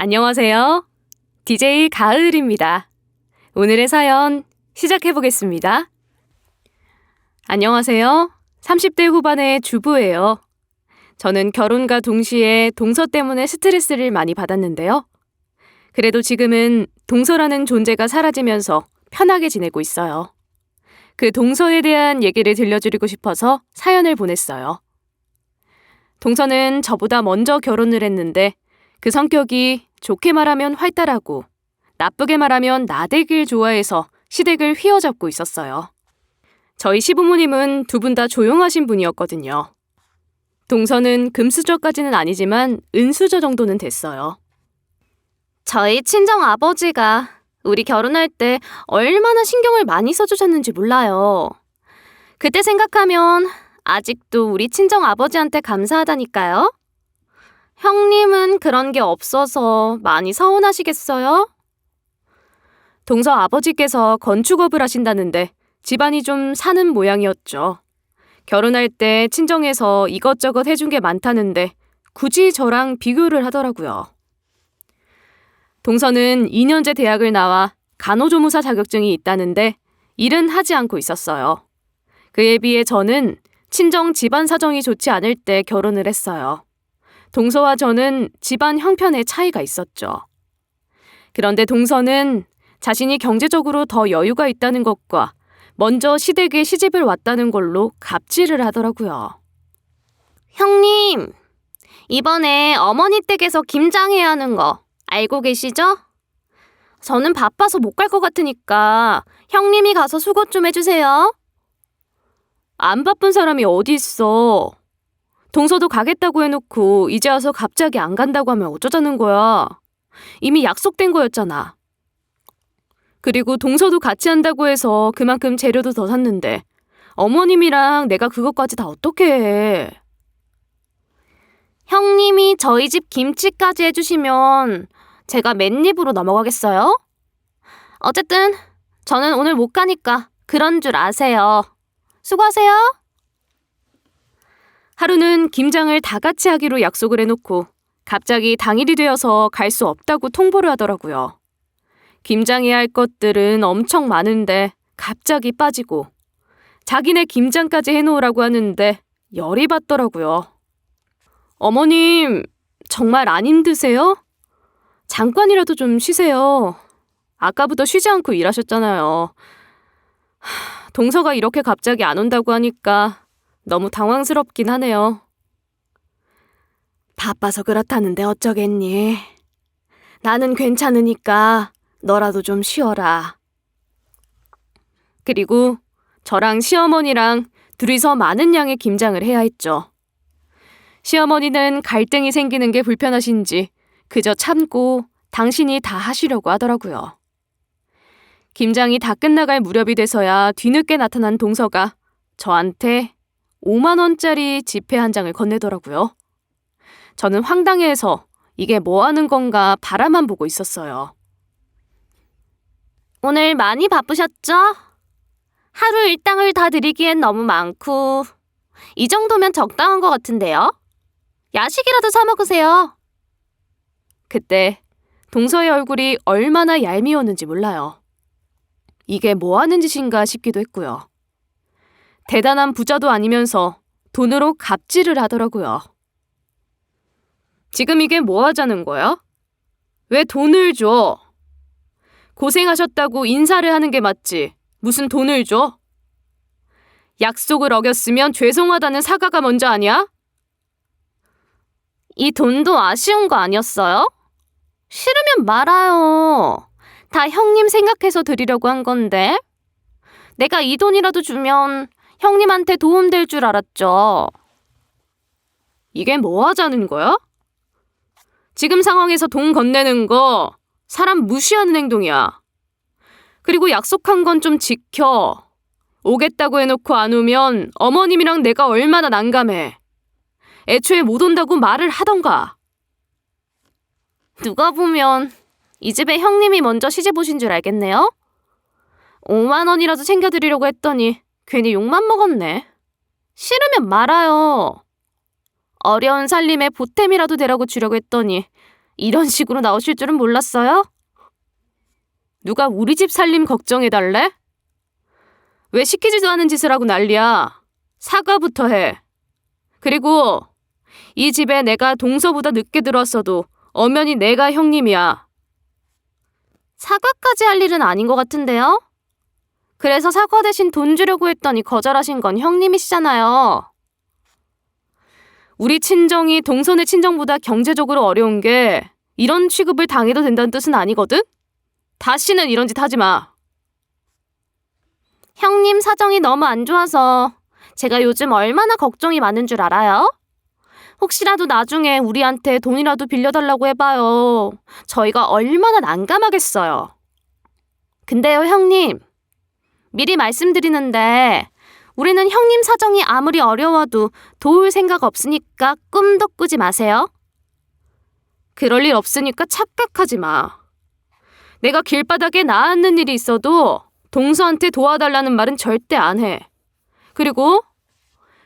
안녕하세요. DJ 가을입니다. 오늘의 사연 시작해보겠습니다. 안녕하세요. 30대 후반의 주부예요. 저는 결혼과 동시에 동서 때문에 스트레스를 많이 받았는데요. 그래도 지금은 동서라는 존재가 사라지면서 편하게 지내고 있어요. 그 동서에 대한 얘기를 들려드리고 싶어서 사연을 보냈어요. 동서는 저보다 먼저 결혼을 했는데 그 성격이 좋게 말하면 활달하고 나쁘게 말하면 나대길 좋아해서 시댁을 휘어잡고 있었어요. 저희 시부모님은 두 분 다 조용하신 분이었거든요. 동서는 금수저까지는 아니지만 은수저 정도는 됐어요. 저희 친정 아버지가 우리 결혼할 때 얼마나 신경을 많이 써주셨는지 몰라요. 그때 생각하면 아직도 우리 친정 아버지한테 감사하다니까요. 형님은 그런 게 없어서 많이 서운하시겠어요? 동서 아버지께서 건축업을 하신다는데 집안이 좀 사는 모양이었죠. 결혼할 때 친정에서 이것저것 해준 게 많다는데 굳이 저랑 비교를 하더라고요. 동서는 2년제 대학을 나와 간호조무사 자격증이 있다는데 일은 하지 않고 있었어요. 그에 비해 저는 친정 집안 사정이 좋지 않을 때 결혼을 했어요. 동서와 저는 집안 형편에 차이가 있었죠. 그런데 동서는 자신이 경제적으로 더 여유가 있다는 것과 먼저 시댁에 시집을 왔다는 걸로 갑질을 하더라고요. 형님, 이번에 어머니 댁에서 김장해야 하는 거 알고 계시죠? 저는 바빠서 못 갈 것 같으니까 형님이 가서 수고 좀 해주세요. 안 바쁜 사람이 어디 있어. 동서도 가겠다고 해놓고 이제 와서 갑자기 안 간다고 하면 어쩌자는 거야. 이미 약속된 거였잖아. 그리고 동서도 같이 한다고 해서 그만큼 재료도 더 샀는데 어머님이랑 내가 그것까지 다 어떻게 해. 형님이 저희 집 김치까지 해주시면 제가 맨입으로 넘어가겠어요? 어쨌든 저는 오늘 못 가니까 그런 줄 아세요. 수고하세요. 하루는 김장을 다 같이 하기로 약속을 해놓고 갑자기 당일이 되어서 갈 수 없다고 통보를 하더라고요. 김장해야 할 것들은 엄청 많은데 갑자기 빠지고 자기네 김장까지 해놓으라고 하는데 열이 받더라고요. 어머님, 정말 안 힘드세요? 잠깐이라도 좀 쉬세요. 아까부터 쉬지 않고 일하셨잖아요. 동서가 이렇게 갑자기 안 온다고 하니까 너무 당황스럽긴 하네요. 바빠서 그렇다는데 어쩌겠니? 나는 괜찮으니까 너라도 좀 쉬어라. 그리고 저랑 시어머니랑 둘이서 많은 양의 김장을 해야 했죠. 시어머니는 갈등이 생기는 게 불편하신지 그저 참고 당신이 다 하시려고 하더라고요. 김장이 다 끝나갈 무렵이 돼서야 뒤늦게 나타난 동서가 저한테 5만 원짜리 지폐 한 장을 건네더라고요. 저는 황당해서 이게 뭐 하는 건가 바라만 보고 있었어요. 오늘 많이 바쁘셨죠? 하루 일당을 다 드리기엔 너무 많고 이 정도면 적당한 것 같은데요? 야식이라도 사 먹으세요. 그때 동서의 얼굴이 얼마나 얄미웠는지 몰라요. 이게 뭐 하는 짓인가 싶기도 했고요. 대단한 부자도 아니면서 돈으로 갑질을 하더라고요. 지금 이게 뭐 하자는 거야? 왜 돈을 줘? 고생하셨다고 인사를 하는 게 맞지. 무슨 돈을 줘? 약속을 어겼으면 죄송하다는 사과가 먼저 아니야? 이 돈도 아쉬운 거 아니었어요? 싫으면 말아요. 다 형님 생각해서 드리려고 한 건데. 내가 이 돈이라도 주면 형님한테 도움될 줄 알았죠. 이게 뭐 하자는 거야? 지금 상황에서 돈 건네는 거 사람 무시하는 행동이야. 그리고 약속한 건 좀 지켜. 오겠다고 해놓고 안 오면 어머님이랑 내가 얼마나 난감해. 애초에 못 온다고 말을 하던가. 누가 보면 이 집에 형님이 먼저 시집 오신 줄 알겠네요. 5만 원이라도 챙겨드리려고 했더니 괜히 욕만 먹었네. 싫으면 말아요. 어려운 살림에 보탬이라도 되라고 주려고 했더니 이런 식으로 나오실 줄은 몰랐어요? 누가 우리 집 살림 걱정해달래? 왜 시키지도 않은 짓을 하고 난리야? 사과부터 해. 그리고 이 집에 내가 동서보다 늦게 들어왔어도 엄연히 내가 형님이야. 사과까지 할 일은 아닌 것 같은데요? 그래서 사과 대신 돈 주려고 했더니 거절하신 건 형님이시잖아요. 우리 친정이 동선의 친정보다 경제적으로 어려운 게 이런 취급을 당해도 된다는 뜻은 아니거든? 다시는 이런 짓 하지 마. 형님 사정이 너무 안 좋아서 제가 요즘 얼마나 걱정이 많은 줄 알아요? 혹시라도 나중에 우리한테 돈이라도 빌려달라고 해봐요. 저희가 얼마나 난감하겠어요. 근데요, 형님. 미리 말씀드리는데 우리는 형님 사정이 아무리 어려워도 도울 생각 없으니까 꿈도 꾸지 마세요. 그럴 일 없으니까 착각하지 마. 내가 길바닥에 나앉는 일이 있어도 동서한테 도와달라는 말은 절대 안 해. 그리고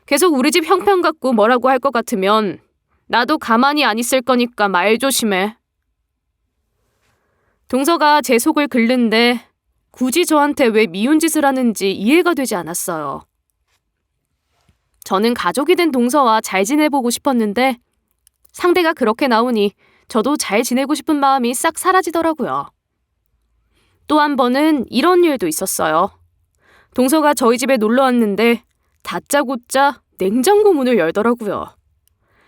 계속 우리 집 형편 갖고 뭐라고 할 것 같으면 나도 가만히 안 있을 거니까 말 조심해. 동서가 제 속을 긁는데 굳이 저한테 왜 미운 짓을 하는지 이해가 되지 않았어요. 저는 가족이 된 동서와 잘 지내보고 싶었는데 상대가 그렇게 나오니 저도 잘 지내고 싶은 마음이 싹 사라지더라고요. 또 한 번은 이런 일도 있었어요. 동서가 저희 집에 놀러 왔는데 다짜고짜 냉장고 문을 열더라고요.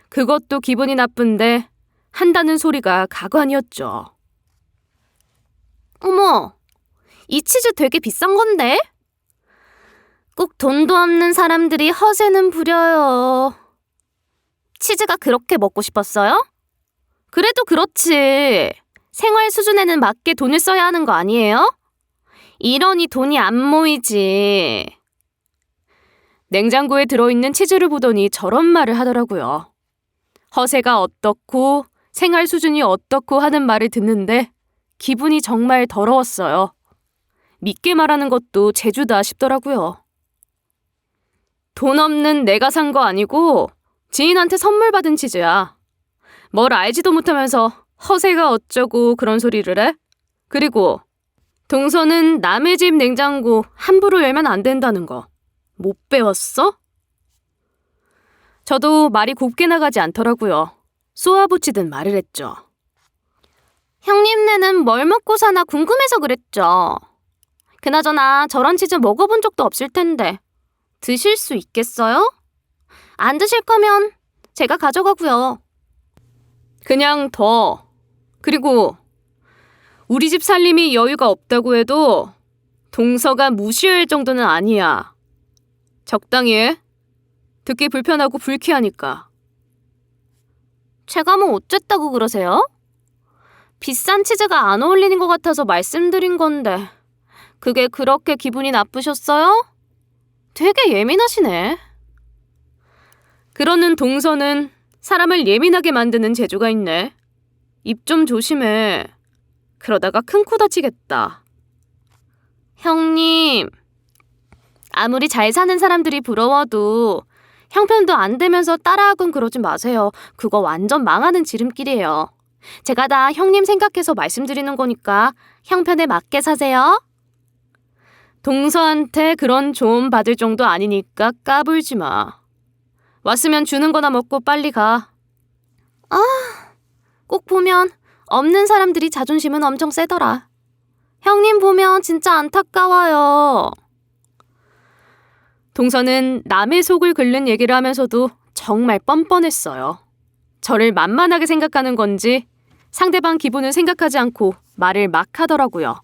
그것도 기분이 나쁜데 한다는 소리가 가관이었죠. 어머, 이 치즈 되게 비싼 건데? 꼭 돈도 없는 사람들이 허세는 부려요. 치즈가 그렇게 먹고 싶었어요? 그래도 그렇지. 생활 수준에는 맞게 돈을 써야 하는 거 아니에요? 이러니 돈이 안 모이지. 냉장고에 들어있는 치즈를 보더니 저런 말을 하더라고요. 허세가 어떻고 생활 수준이 어떻고 하는 말을 듣는데 기분이 정말 더러웠어요. 믿게 말하는 것도 재주다 싶더라고요. 돈 없는 내가 산 거 아니고 지인한테 선물 받은 치즈야. 뭘 알지도 못하면서 허세가 어쩌고 그런 소리를 해? 그리고 동서는 남의 집 냉장고 함부로 열면 안 된다는 거 못 배웠어? 저도 말이 곱게 나가지 않더라고요. 쏘아붙이듯 말을 했죠. 형님네는 뭘 먹고 사나 궁금해서 그랬죠. 그나저나 저런 치즈 먹어본 적도 없을 텐데 드실 수 있겠어요? 안 드실 거면 제가 가져가고요. 그냥 더. 그리고 우리 집 살림이 여유가 없다고 해도 동서가 무시할 정도는 아니야. 적당히 해. 듣기 불편하고 불쾌하니까. 제가 뭐 어쨌다고 그러세요? 비싼 치즈가 안 어울리는 것 같아서 말씀드린 건데 그게 그렇게 기분이 나쁘셨어요? 되게 예민하시네. 그러는 동서는 사람을 예민하게 만드는 재주가 있네. 입 좀 조심해. 그러다가 큰 코 다치겠다. 형님, 아무리 잘 사는 사람들이 부러워도 형편도 안 되면서 따라하곤 그러지 마세요. 그거 완전 망하는 지름길이에요. 제가 다 형님 생각해서 말씀드리는 거니까 형편에 맞게 사세요. 동서한테 그런 조언 받을 정도 아니니까 까불지 마. 왔으면 주는 거나 먹고 빨리 가. 꼭 보면 없는 사람들이 자존심은 엄청 세더라. 형님 보면 진짜 안타까워요. 동서는 남의 속을 긁는 얘기를 하면서도 정말 뻔뻔했어요. 저를 만만하게 생각하는 건지 상대방 기분을 생각하지 않고 말을 막 하더라고요.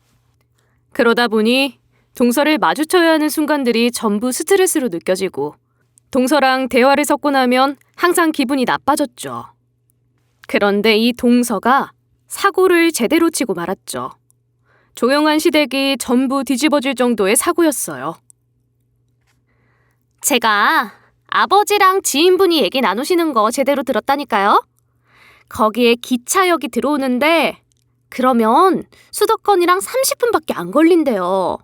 그러다 보니 동서를 마주쳐야 하는 순간들이 전부 스트레스로 느껴지고 동서랑 대화를 섞고 나면 항상 기분이 나빠졌죠. 그런데 이 동서가 사고를 제대로 치고 말았죠. 조용한 시댁이 전부 뒤집어질 정도의 사고였어요. 제가 아버지랑 지인분이 얘기 나누시는 거 제대로 들었다니까요. 거기에 기차역이 들어오는데 그러면 수도권이랑 30분밖에 안 걸린대요.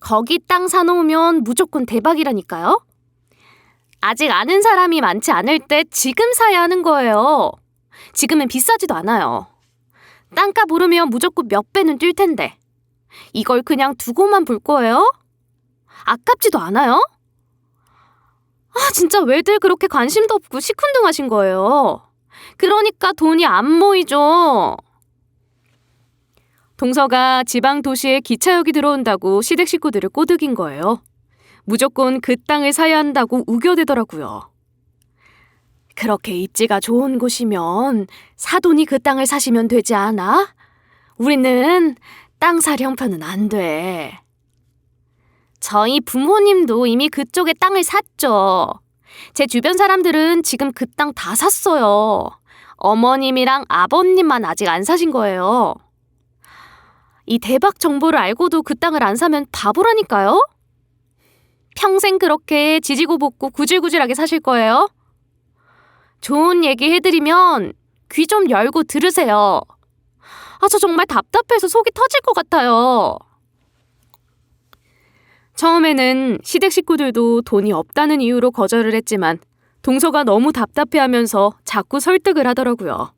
거기 땅 사놓으면 무조건 대박이라니까요. 아직 아는 사람이 많지 않을 때 지금 사야 하는 거예요. 지금은 비싸지도 않아요. 땅값 오르면 무조건 몇 배는 뛸 텐데 이걸 그냥 두고만 볼 거예요? 아깝지도 않아요? 진짜 왜들 그렇게 관심도 없고 시큰둥하신 거예요? 그러니까 돈이 안 모이죠. 동서가 지방 도시에 기차역이 들어온다고 시댁 식구들을 꼬드긴 거예요. 무조건 그 땅을 사야 한다고 우겨대더라고요. 그렇게 입지가 좋은 곳이면 사돈이 그 땅을 사시면 되지 않아? 우리는 땅 살 형편은 안 돼. 저희 부모님도 이미 그쪽에 땅을 샀죠. 제 주변 사람들은 지금 그 땅 다 샀어요. 어머님이랑 아버님만 아직 안 사신 거예요. 이 대박 정보를 알고도 그 땅을 안 사면 바보라니까요? 평생 그렇게 지지고 볶고 구질구질하게 사실 거예요? 좋은 얘기 해드리면 귀 좀 열고 들으세요. 저 정말 답답해서 속이 터질 것 같아요. 처음에는 시댁 식구들도 돈이 없다는 이유로 거절을 했지만 동서가 너무 답답해하면서 자꾸 설득을 하더라고요.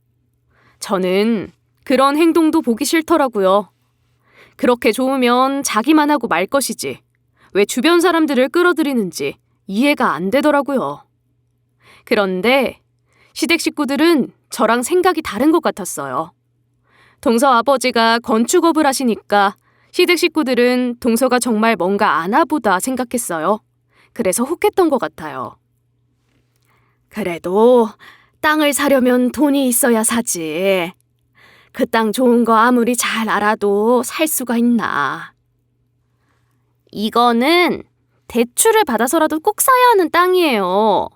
저는 그런 행동도 보기 싫더라고요. 그렇게 좋으면 자기만 하고 말 것이지 왜 주변 사람들을 끌어들이는지 이해가 안 되더라고요. 그런데 시댁 식구들은 저랑 생각이 다른 것 같았어요. 동서 아버지가 건축업을 하시니까 시댁 식구들은 동서가 정말 뭔가 아나보다 생각했어요. 그래서 혹했던 것 같아요. 그래도 땅을 사려면 돈이 있어야 사지. 그 땅 좋은 거 아무리 잘 알아도 살 수가 있나. 이거는 대출을 받아서라도 꼭 사야 하는 땅이에요.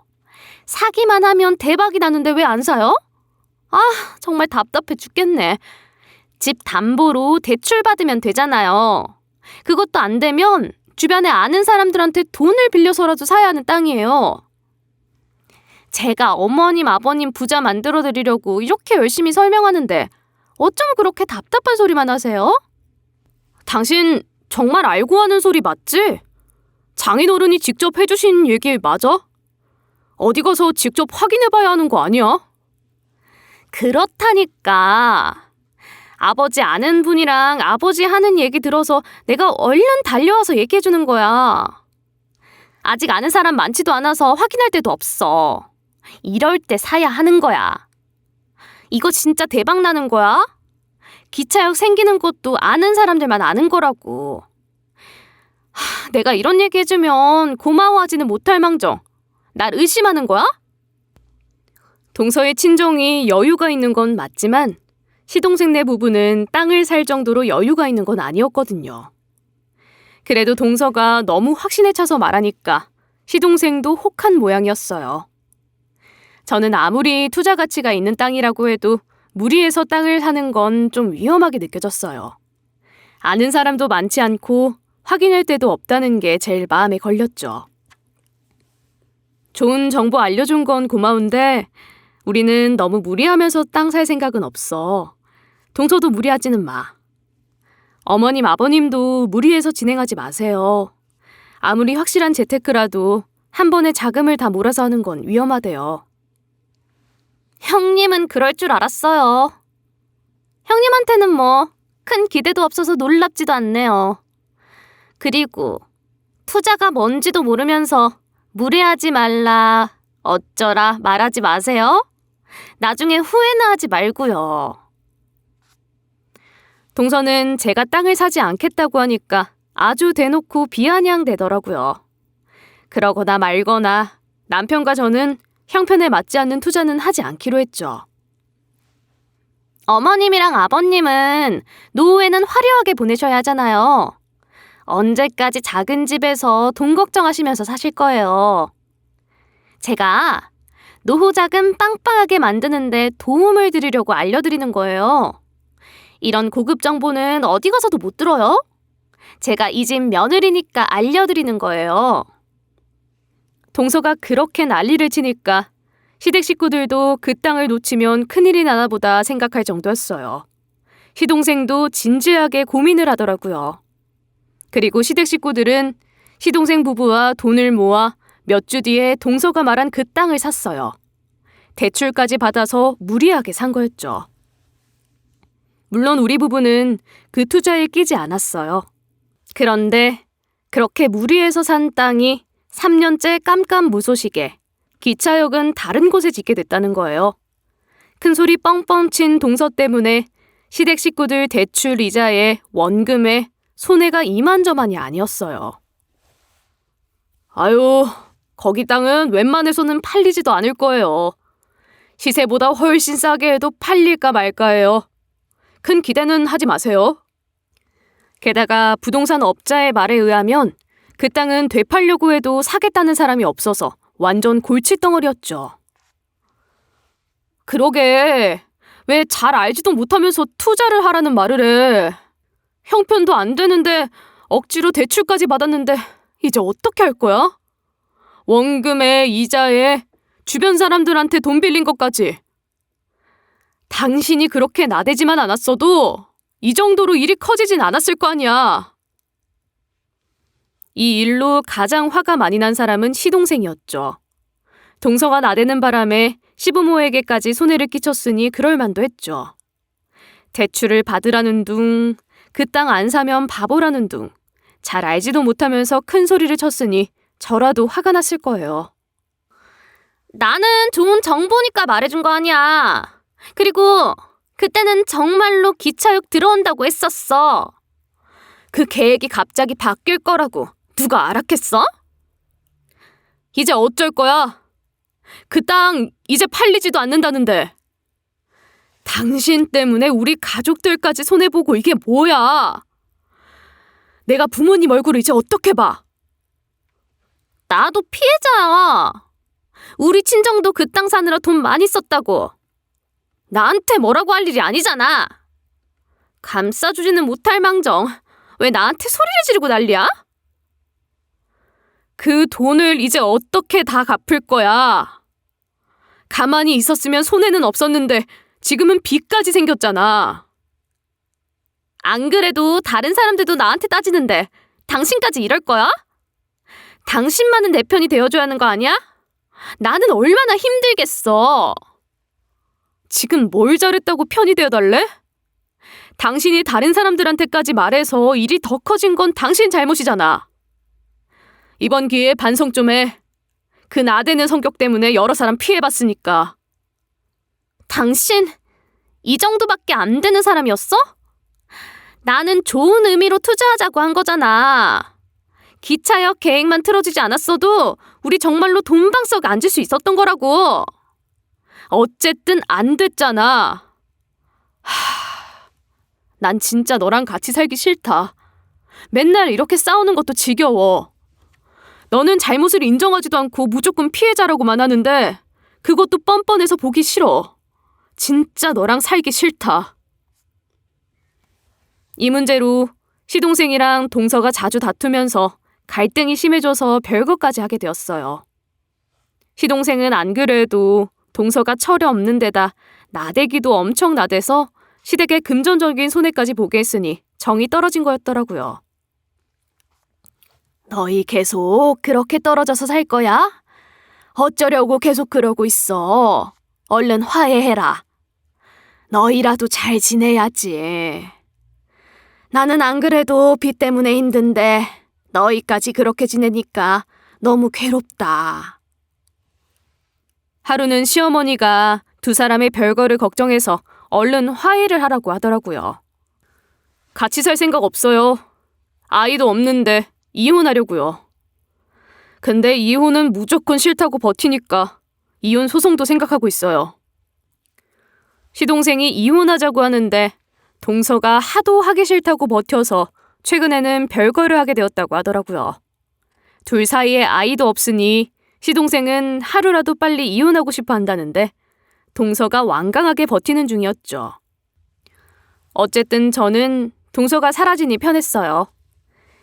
사기만 하면 대박이 나는데 왜 안 사요? 정말 답답해 죽겠네. 집 담보로 대출 받으면 되잖아요. 그것도 안 되면 주변에 아는 사람들한테 돈을 빌려서라도 사야 하는 땅이에요. 제가 어머님, 아버님 부자 만들어 드리려고 이렇게 열심히 설명하는데 어쩜 그렇게 답답한 소리만 하세요? 당신 정말 알고 하는 소리 맞지? 장인어른이 직접 해주신 얘기 맞아? 어디 가서 직접 확인해봐야 하는 거 아니야? 그렇다니까. 아버지 아는 분이랑 아버지 하는 얘기 들어서 내가 얼른 달려와서 얘기해주는 거야. 아직 아는 사람 많지도 않아서 확인할 데도 없어. 이럴 때 사야 하는 거야. 이거 진짜 대박 나는 거야? 기차역 생기는 것도 아는 사람들만 아는 거라고. 내가 이런 얘기 해주면 고마워하지는 못할 망정 날 의심하는 거야? 동서의 친정이 여유가 있는 건 맞지만 시동생네 부부는 땅을 살 정도로 여유가 있는 건 아니었거든요. 그래도 동서가 너무 확신에 차서 말하니까 시동생도 혹한 모양이었어요. 저는 아무리 투자 가치가 있는 땅이라고 해도 무리해서 땅을 사는 건 좀 위험하게 느껴졌어요. 아는 사람도 많지 않고 확인할 데도 없다는 게 제일 마음에 걸렸죠. 좋은 정보 알려준 건 고마운데 우리는 너무 무리하면서 땅 살 생각은 없어. 동서도 무리하지는 마. 어머님, 아버님도 무리해서 진행하지 마세요. 아무리 확실한 재테크라도 한 번에 자금을 다 몰아서 하는 건 위험하대요. 형님은 그럴 줄 알았어요. 형님한테는 뭐 큰 기대도 없어서 놀랍지도 않네요. 그리고 투자가 뭔지도 모르면서 무리하지 말라, 어쩌라 말하지 마세요. 나중에 후회나 하지 말고요. 동서는 제가 땅을 사지 않겠다고 하니까 아주 대놓고 비아냥대더라고요. 그러거나 말거나 남편과 저는 형편에 맞지 않는 투자는 하지 않기로 했죠. 어머님이랑 아버님은 노후에는 화려하게 보내셔야 하잖아요. 언제까지 작은 집에서 돈 걱정하시면서 사실 거예요. 제가 노후 자금 빵빵하게 만드는데 도움을 드리려고 알려드리는 거예요. 이런 고급 정보는 어디 가서도 못 들어요. 제가 이 집 며느리니까 알려드리는 거예요. 동서가 그렇게 난리를 치니까 시댁 식구들도 그 땅을 놓치면 큰일이 나나 보다 생각할 정도였어요. 시동생도 진지하게 고민을 하더라고요. 그리고 시댁 식구들은 시동생 부부와 돈을 모아 몇 주 뒤에 동서가 말한 그 땅을 샀어요. 대출까지 받아서 무리하게 산 거였죠. 물론 우리 부부는 그 투자에 끼지 않았어요. 그런데 그렇게 무리해서 산 땅이 3년째 깜깜무소식에 기차역은 다른 곳에 짓게 됐다는 거예요. 큰소리 뻥뻥 친 동서 때문에 시댁 식구들 대출 이자에 원금에 손해가 이만저만이 아니었어요. 아유, 거기 땅은 웬만해서는 팔리지도 않을 거예요. 시세보다 훨씬 싸게 해도 팔릴까 말까예요. 큰 기대는 하지 마세요. 게다가 부동산 업자의 말에 의하면 그 땅은 되팔려고 해도 사겠다는 사람이 없어서 완전 골칫덩어리였죠. 그러게, 왜 잘 알지도 못하면서 투자를 하라는 말을 해. 형편도 안 되는데 억지로 대출까지 받았는데 이제 어떻게 할 거야? 원금에 이자에 주변 사람들한테 돈 빌린 것까지. 당신이 그렇게 나대지만 않았어도 이 정도로 일이 커지진 않았을 거 아니야. 이 일로 가장 화가 많이 난 사람은 시동생이었죠. 동서가 나대는 바람에 시부모에게까지 손해를 끼쳤으니 그럴만도 했죠. 대출을 받으라는 둥, 그 땅 안 사면 바보라는 둥, 잘 알지도 못하면서 큰 소리를 쳤으니 저라도 화가 났을 거예요. 나는 좋은 정보니까 말해준 거 아니야. 그리고 그때는 정말로 기차역 들어온다고 했었어. 그 계획이 갑자기 바뀔 거라고 누가 알았겠어? 이제 어쩔 거야? 그 땅 이제 팔리지도 않는다는데. 당신 때문에 우리 가족들까지 손해보고 이게 뭐야? 내가 부모님 얼굴을 이제 어떻게 봐? 나도 피해자야. 우리 친정도 그 땅 사느라 돈 많이 썼다고. 나한테 뭐라고 할 일이 아니잖아. 감싸주지는 못할 망정 왜 나한테 소리를 지르고 난리야? 그 돈을 이제 어떻게 다 갚을 거야? 가만히 있었으면 손해는 없었는데 지금은 빚까지 생겼잖아. 안 그래도 다른 사람들도 나한테 따지는데 당신까지 이럴 거야? 당신만은 내 편이 되어줘야 하는 거 아니야? 나는 얼마나 힘들겠어. 지금 뭘 잘했다고 편이 되어달래? 당신이 다른 사람들한테까지 말해서 일이 더 커진 건 당신 잘못이잖아. 이번 기회에 반성 좀 해. 그 나대는 성격 때문에 여러 사람 피해봤으니까. 당신 이 정도밖에 안 되는 사람이었어? 나는 좋은 의미로 투자하자고 한 거잖아. 기차역 계획만 틀어지지 않았어도 우리 정말로 돈방석 앉을 수 있었던 거라고. 어쨌든 안 됐잖아. 난 진짜 너랑 같이 살기 싫다. 맨날 이렇게 싸우는 것도 지겨워. 너는 잘못을 인정하지도 않고 무조건 피해자라고만 하는데 그것도 뻔뻔해서 보기 싫어. 진짜 너랑 살기 싫다. 이 문제로 시동생이랑 동서가 자주 다투면서 갈등이 심해져서 별것까지 하게 되었어요. 시동생은 안 그래도 동서가 철이 없는 데다 나대기도 엄청 나대서 시댁의 금전적인 손해까지 보게 했으니 정이 떨어진 거였더라고요. 너희 계속 그렇게 떨어져서 살 거야? 어쩌려고 계속 그러고 있어. 얼른 화해해라. 너희라도 잘 지내야지. 나는 안 그래도 빚 때문에 힘든데 너희까지 그렇게 지내니까 너무 괴롭다. 하루는 시어머니가 두 사람의 별거를 걱정해서 얼른 화해를 하라고 하더라고요. 같이 살 생각 없어요. 아이도 없는데 이혼하려고요. 근데 이혼은 무조건 싫다고 버티니까 이혼 소송도 생각하고 있어요. 시동생이 이혼하자고 하는데 동서가 하도 하기 싫다고 버텨서 최근에는 별거를 하게 되었다고 하더라고요. 둘 사이에 아이도 없으니 시동생은 하루라도 빨리 이혼하고 싶어 한다는데 동서가 완강하게 버티는 중이었죠. 어쨌든 저는 동서가 사라지니 편했어요.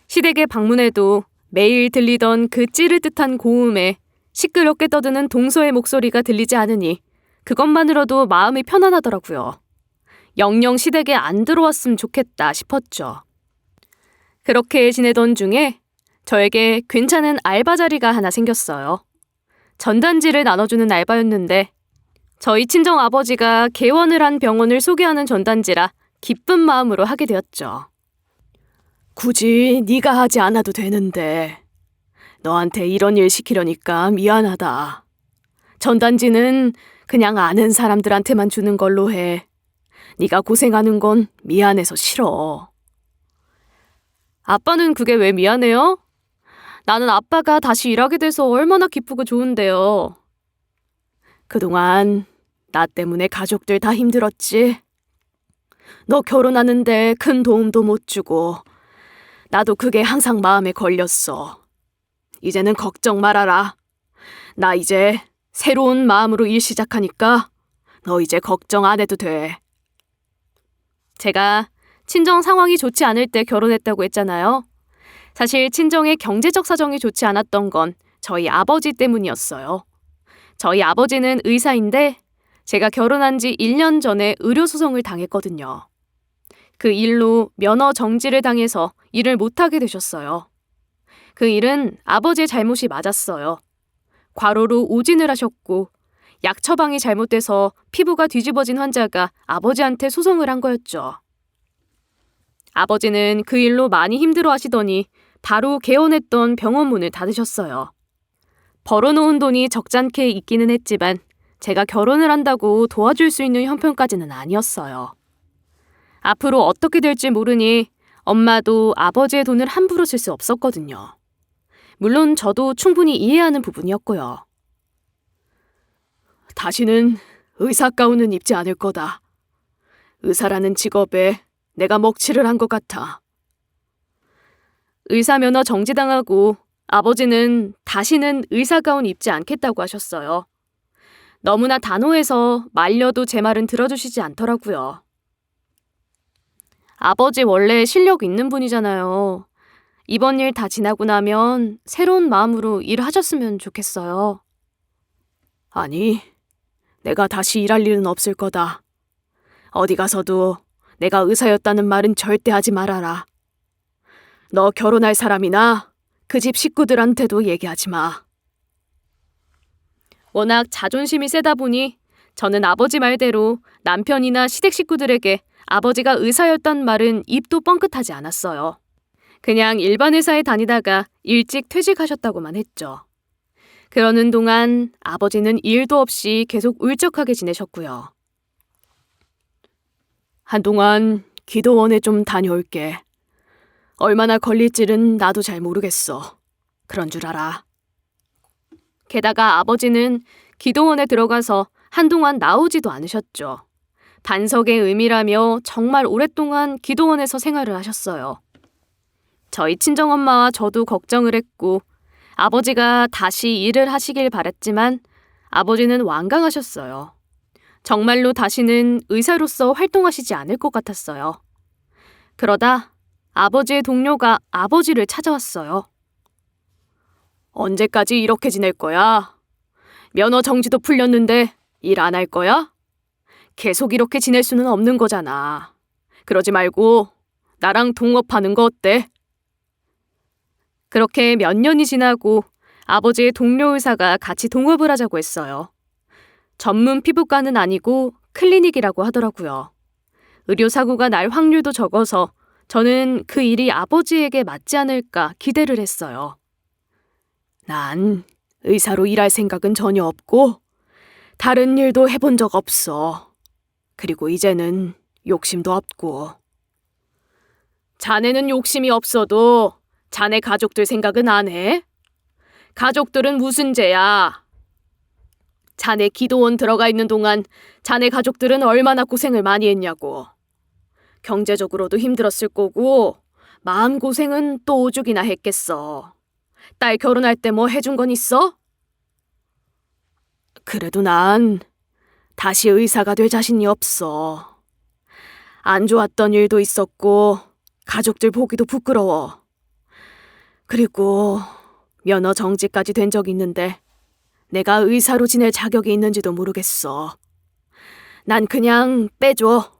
시댁에 방문해도 매일 들리던 그 찌를 듯한 고음에 시끄럽게 떠드는 동서의 목소리가 들리지 않으니 그것만으로도 마음이 편안하더라고요. 영영 시댁에 안 들어왔으면 좋겠다 싶었죠. 그렇게 지내던 중에 저에게 괜찮은 알바 자리가 하나 생겼어요. 전단지를 나눠주는 알바였는데 저희 친정 아버지가 개원을 한 병원을 소개하는 전단지라 기쁜 마음으로 하게 되었죠. 굳이 네가 하지 않아도 되는데 너한테 이런 일 시키려니까 미안하다. 전단지는 그냥 아는 사람들한테만 주는 걸로 해. 네가 고생하는 건 미안해서 싫어. 아빠는 그게 왜 미안해요? 나는 아빠가 다시 일하게 돼서 얼마나 기쁘고 좋은데요. 그동안 나 때문에 가족들 다 힘들었지. 너 결혼하는데 큰 도움도 못 주고 나도 그게 항상 마음에 걸렸어. 이제는 걱정 말아라. 나 이제 새로운 마음으로 일 시작하니까 너 이제 걱정 안 해도 돼. 제가 친정 상황이 좋지 않을 때 결혼했다고 했잖아요. 사실 친정의 경제적 사정이 좋지 않았던 건 저희 아버지 때문이었어요. 저희 아버지는 의사인데 제가 결혼한 지 1년 전에 의료소송을 당했거든요. 그 일로 면허 정지를 당해서 일을 못하게 되셨어요. 그 일은 아버지의 잘못이 맞았어요. 과로로 오진을 하셨고 약 처방이 잘못돼서 피부가 뒤집어진 환자가 아버지한테 소송을 한 거였죠. 아버지는 그 일로 많이 힘들어하시더니 바로 개원했던 병원 문을 닫으셨어요. 벌어놓은 돈이 적잖게 있기는 했지만 제가 결혼을 한다고 도와줄 수 있는 형편까지는 아니었어요. 앞으로 어떻게 될지 모르니 엄마도 아버지의 돈을 함부로 쓸 수 없었거든요. 물론 저도 충분히 이해하는 부분이었고요. 다시는 의사 가운은 입지 않을 거다. 의사라는 직업에 내가 먹칠을 한 것 같아. 의사 면허 정지당하고 아버지는 다시는 의사 가운 입지 않겠다고 하셨어요. 너무나 단호해서 말려도 제 말은 들어주시지 않더라고요. 아버지 원래 실력 있는 분이잖아요. 이번 일 다 지나고 나면 새로운 마음으로 일을 하셨으면 좋겠어요. 아니, 내가 다시 일할 일은 없을 거다. 어디 가서도 내가 의사였다는 말은 절대 하지 말아라. 너 결혼할 사람이나 그 집 식구들한테도 얘기하지 마. 워낙 자존심이 세다 보니 저는 아버지 말대로 남편이나 시댁 식구들에게 아버지가 의사였단 말은 입도 뻥끗하지 않았어요. 그냥 일반 회사에 다니다가 일찍 퇴직하셨다고만 했죠. 그러는 동안 아버지는 일도 없이 계속 울적하게 지내셨고요. 한동안 기도원에 좀 다녀올게. 얼마나 걸릴지는 나도 잘 모르겠어. 그런 줄 알아. 게다가 아버지는 기도원에 들어가서 한동안 나오지도 않으셨죠. 반석의 의미라며 정말 오랫동안 기도원에서 생활을 하셨어요. 저희 친정엄마와 저도 걱정을 했고 아버지가 다시 일을 하시길 바랐지만 아버지는 완강하셨어요. 정말로 다시는 의사로서 활동하시지 않을 것 같았어요. 그러다 아버지의 동료가 아버지를 찾아왔어요. 언제까지 이렇게 지낼 거야? 면허 정지도 풀렸는데 일 안 할 거야? 계속 이렇게 지낼 수는 없는 거잖아. 그러지 말고 나랑 동업하는 거 어때? 그렇게 몇 년이 지나고 아버지의 동료 의사가 같이 동업을 하자고 했어요. 전문 피부과는 아니고 클리닉이라고 하더라고요. 의료사고가 날 확률도 적어서 저는 그 일이 아버지에게 맞지 않을까 기대를 했어요. 난 의사로 일할 생각은 전혀 없고 다른 일도 해본 적 없어. 그리고 이제는 욕심도 없고. 자네는 욕심이 없어도 자네 가족들 생각은 안 해? 가족들은 무슨 죄야? 자네 기도원 들어가 있는 동안 자네 가족들은 얼마나 고생을 많이 했냐고. 경제적으로도 힘들었을 거고 마음고생은 또 오죽이나 했겠어. 딸 결혼할 때 뭐 해준 건 있어? 그래도 난 다시 의사가 될 자신이 없어. 안 좋았던 일도 있었고 가족들 보기도 부끄러워. 그리고 면허 정지까지 된 적이 있는데 내가 의사로 지낼 자격이 있는지도 모르겠어. 난 그냥 빼줘.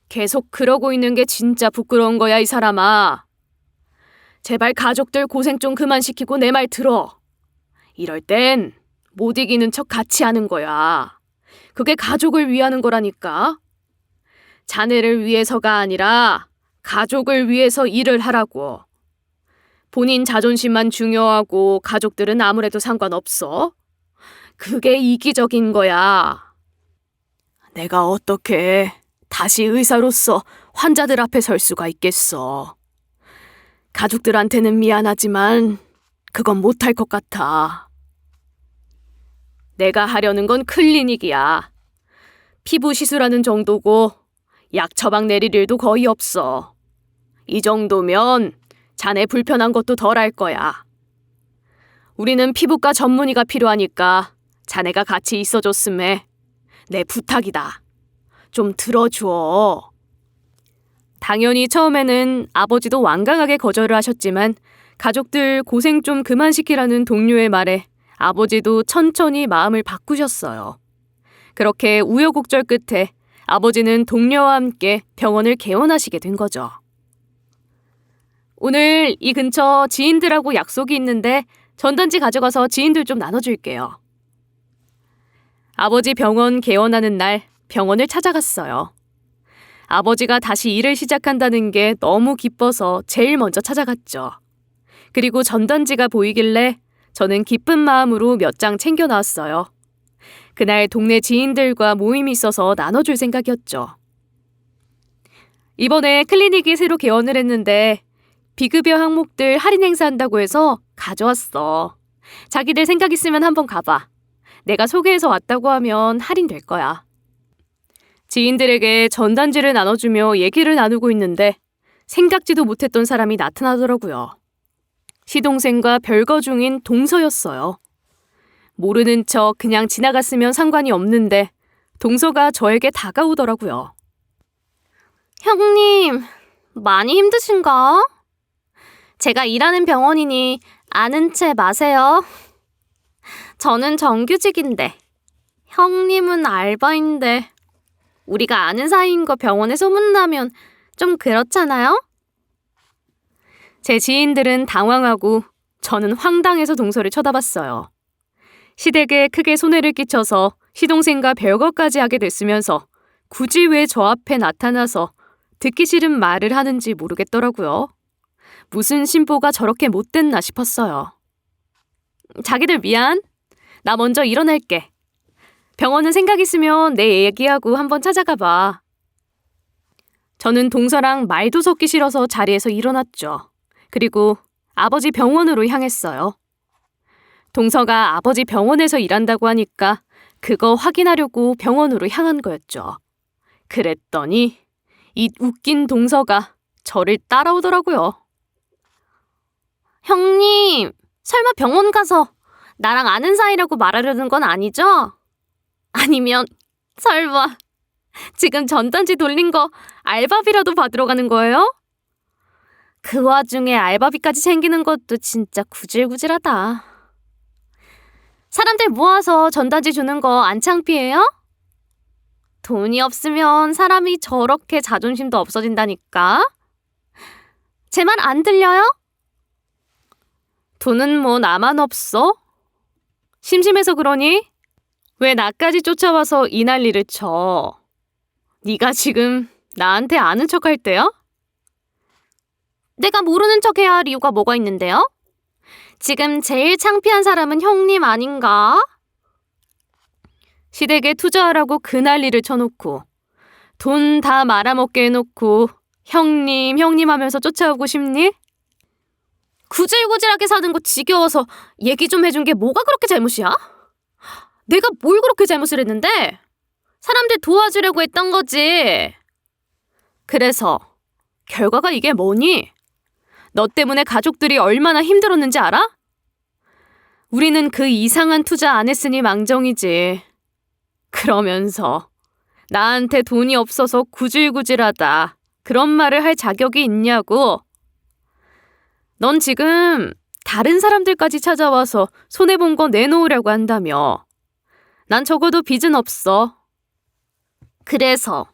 계속 그러고 있는 게 진짜 부끄러운 거야, 이 사람아. 제발 가족들 고생 좀 그만 시키고 내 말 들어. 이럴 땐 못 이기는 척 같이 하는 거야. 그게 가족을 위하는 거라니까. 자네를 위해서가 아니라 가족을 위해서 일을 하라고. 본인 자존심만 중요하고 가족들은 아무래도 상관없어. 그게 이기적인 거야. 내가 어떻게 다시 의사로서 환자들 앞에 설 수가 있겠어. 가족들한테는 미안하지만 그건 못할 것 같아. 내가 하려는 건 클리닉이야. 피부 시술하는 정도고 약 처방 내릴 일도 거의 없어. 이 정도면 자네 불편한 것도 덜 할 거야. 우리는 피부과 전문의가 필요하니까 자네가 같이 있어줬음에 내 부탁이다. 좀 들어줘. 당연히 처음에는 아버지도 완강하게 거절을 하셨지만 가족들 고생 좀 그만 시키라는 동료의 말에 아버지도 천천히 마음을 바꾸셨어요. 그렇게 우여곡절 끝에 아버지는 동료와 함께 병원을 개원하시게 된 거죠. 오늘 이 근처 지인들하고 약속이 있는데 전단지 가져가서 지인들 좀 나눠줄게요. 아버지 병원 개원하는 날 병원을 찾아갔어요. 아버지가 다시 일을 시작한다는 게 너무 기뻐서 제일 먼저 찾아갔죠. 그리고 전단지가 보이길래 저는 기쁜 마음으로 몇 장 챙겨 나왔어요. 그날 동네 지인들과 모임이 있어서 나눠줄 생각이었죠. 이번에 클리닉이 새로 개원을 했는데 비급여 항목들 할인 행사한다고 해서 가져왔어. 자기들 생각 있으면 한번 가봐. 내가 소개해서 왔다고 하면 할인될 거야. 지인들에게 전단지를 나눠주며 얘기를 나누고 있는데 생각지도 못했던 사람이 나타나더라고요. 시동생과 별거 중인 동서였어요. 모르는 척 그냥 지나갔으면 상관이 없는데 동서가 저에게 다가오더라고요. 형님, 많이 힘드신가? 제가 일하는 병원이니 아는 채 마세요. 저는 정규직인데, 형님은 알바인데, 우리가 아는 사이인 거 병원에 소문나면 좀 그렇잖아요? 제 지인들은 당황하고 저는 황당해서 동서를 쳐다봤어요. 시댁에 크게 손해를 끼쳐서 시동생과 별것까지 하게 됐으면서 굳이 왜 저 앞에 나타나서 듣기 싫은 말을 하는지 모르겠더라고요. 무슨 심보가 저렇게 못됐나 싶었어요. 자기들 미안. 나 먼저 일어날게. 병원은 생각 있으면 내 얘기하고 한번 찾아가 봐. 저는 동서랑 말도 섞기 싫어서 자리에서 일어났죠. 그리고 아버지 병원으로 향했어요. 동서가 아버지 병원에서 일한다고 하니까 그거 확인하려고 병원으로 향한 거였죠. 그랬더니 이 웃긴 동서가 저를 따라오더라고요. 형님, 설마 병원 가서 나랑 아는 사이라고 말하려는 건 아니죠? 아니면 설마 지금 전단지 돌린 거 알바비라도 받으러 가는 거예요? 그 와중에 알바비까지 챙기는 것도 진짜 구질구질하다. 사람들 모아서 전단지 주는 거 안 창피해요? 돈이 없으면 사람이 저렇게 자존심도 없어진다니까. 제 말 안 들려요? 돈은 뭐 나만 없어? 심심해서 그러니? 왜 나까지 쫓아와서 이 난리를 쳐? 네가 지금 나한테 아는 척할 때야? 내가 모르는 척 해야 할 이유가 뭐가 있는데요? 지금 제일 창피한 사람은 형님 아닌가? 시댁에 투자하라고 그 난리를 쳐놓고 돈 다 말아먹게 해놓고 형님 하면서 쫓아오고 싶니? 구질구질하게 사는 거 지겨워서 얘기 좀 해준 게 뭐가 그렇게 잘못이야? 내가 뭘 그렇게 잘못을 했는데? 사람들 도와주려고 했던 거지. 그래서 결과가 이게 뭐니? 너 때문에 가족들이 얼마나 힘들었는지 알아? 우리는 그 이상한 투자 안 했으니 망정이지. 그러면서 나한테 돈이 없어서 구질구질하다. 그런 말을 할 자격이 있냐고. 넌 지금 다른 사람들까지 찾아와서 손해본 거 내놓으려고 한다며. 난 적어도 빚은 없어. 그래서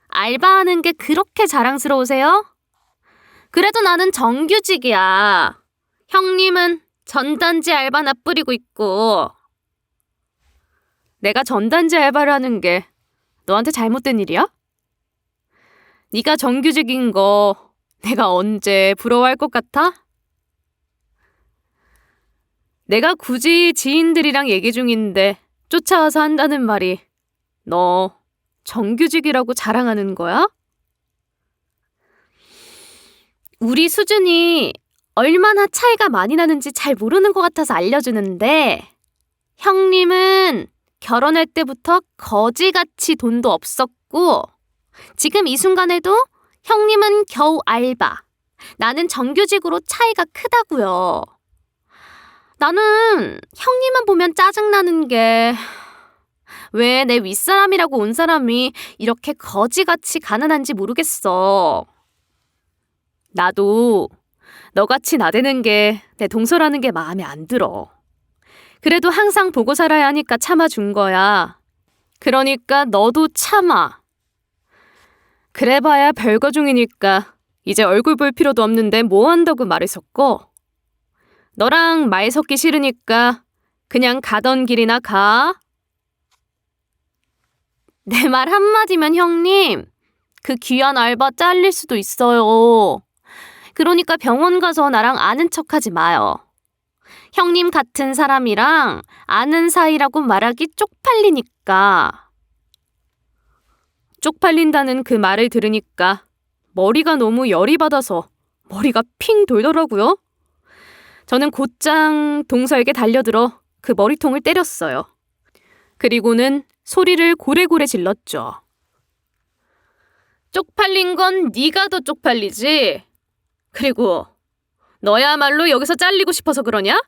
알바하는 게 그렇게 자랑스러우세요? 그래도 나는 정규직이야. 형님은 전단지 알바나 뿌리고 있고. 내가 전단지 알바를 하는 게 너한테 잘못된 일이야? 네가 정규직인 거 내가 언제 부러워할 것 같아? 내가 굳이 지인들이랑 얘기 중인데 쫓아와서 한다는 말이 너 정규직이라고 자랑하는 거야? 우리 수준이 얼마나 차이가 많이 나는지 잘 모르는 것 같아서 알려주는데 형님은 결혼할 때부터 거지같이 돈도 없었고 지금 이 순간에도 형님은 겨우 알바, 나는 정규직으로 차이가 크다고요. 나는 형님만 보면 짜증나는 게 왜 내 윗사람이라고 온 사람이 이렇게 거지같이 가난한지 모르겠어. 나도 너같이 나대는 게 내 동서라는 게 마음에 안 들어. 그래도 항상 보고 살아야 하니까 참아준 거야. 그러니까 너도 참아. 그래봐야 별거 중이니까 이제 얼굴 볼 필요도 없는데 뭐 한다고 말했었고. 너랑 말 섞기 싫으니까 그냥 가던 길이나 가. 내 말 한마디면 형님, 그 귀한 알바 잘릴 수도 있어요. 그러니까 병원 가서 나랑 아는 척하지 마요. 형님 같은 사람이랑 아는 사이라고 말하기 쪽팔리니까. 쪽팔린다는 그 말을 들으니까 머리가 너무 열이 받아서 머리가 핑 돌더라고요. 저는 곧장 동서에게 달려들어 그 머리통을 때렸어요. 그리고는 소리를 고래고래 질렀죠. 쪽팔린 건 네가 더 쪽팔리지. 그리고 너야말로 여기서 잘리고 싶어서 그러냐?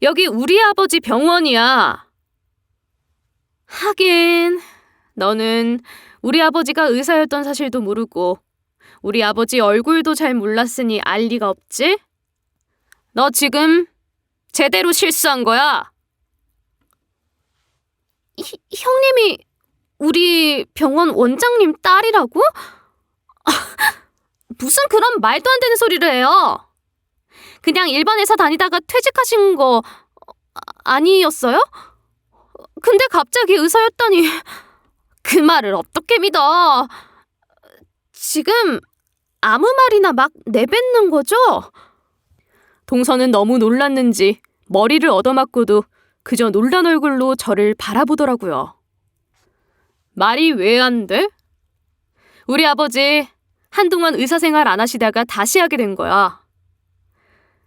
여기 우리 아버지 병원이야. 하긴 너는 우리 아버지가 의사였던 사실도 모르고 우리 아버지 얼굴도 잘 몰랐으니 알 리가 없지? 너 지금 제대로 실수한 거야. 형님이 우리 병원 원장님 딸이라고? 무슨 그런 말도 안 되는 소리를 해요. 그냥 일반 회사 다니다가 퇴직하신 거 아니었어요? 근데 갑자기 의사였다니 그 말을 어떻게 믿어? 지금 아무 말이나 막 내뱉는 거죠? 동서는 너무 놀랐는지 머리를 얻어맞고도 그저 놀란 얼굴로 저를 바라보더라고요. 말이 왜 안 돼? 우리 아버지 한동안 의사 생활 안 하시다가 다시 하게 된 거야.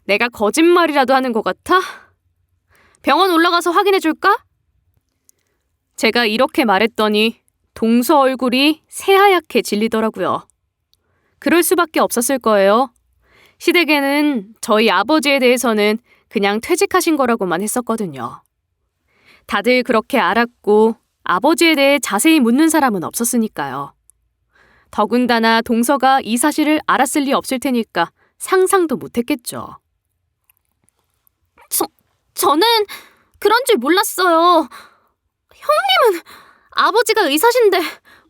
내가 거짓말이라도 하는 것 같아? 병원 올라가서 확인해 줄까? 제가 이렇게 말했더니 동서 얼굴이 새하얗게 질리더라고요. 그럴 수밖에 없었을 거예요. 시댁에는 저희 아버지에 대해서는 그냥 퇴직하신 거라고만 했었거든요. 다들 그렇게 알았고 아버지에 대해 자세히 묻는 사람은 없었으니까요. 더군다나 동서가 이 사실을 알았을 리 없을 테니까 상상도 못했겠죠. 저는 그런 줄 몰랐어요. 형님은 아버지가 의사신데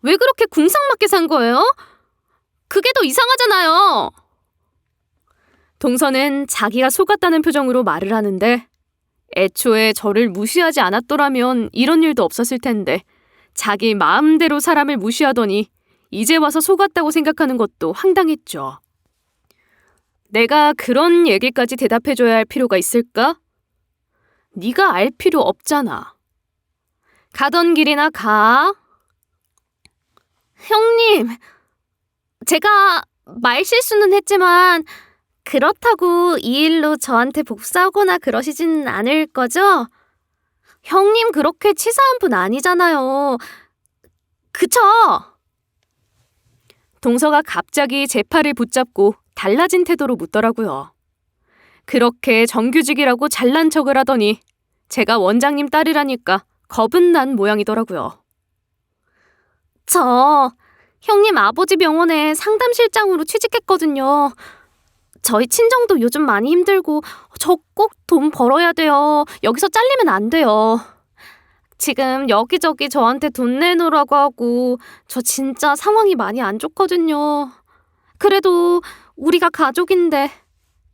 왜 그렇게 궁상맞게 산 거예요? 그게 더 이상하잖아요. 동서는 자기가 속았다는 표정으로 말을 하는데 애초에 저를 무시하지 않았더라면 이런 일도 없었을 텐데 자기 마음대로 사람을 무시하더니 이제 와서 속았다고 생각하는 것도 황당했죠. 내가 그런 얘기까지 대답해줘야 할 필요가 있을까? 네가 알 필요 없잖아. 가던 길이나 가. 형님, 제가 말 실수는 했지만 그렇다고 이 일로 저한테 복수하거나 그러시진 않을 거죠? 형님 그렇게 치사한 분 아니잖아요. 그쵸? 동서가 갑자기 제 팔을 붙잡고 달라진 태도로 묻더라고요. 그렇게 정규직이라고 잘난 척을 하더니 제가 원장님 딸이라니까 겁은 난 모양이더라고요. 저 형님 아버지 병원에 상담실장으로 취직했거든요. 저희 친정도 요즘 많이 힘들고 저 꼭 돈 벌어야 돼요. 여기서 잘리면 안 돼요. 지금 여기저기 저한테 돈 내놓으라고 하고 저 진짜 상황이 많이 안 좋거든요. 그래도 우리가 가족인데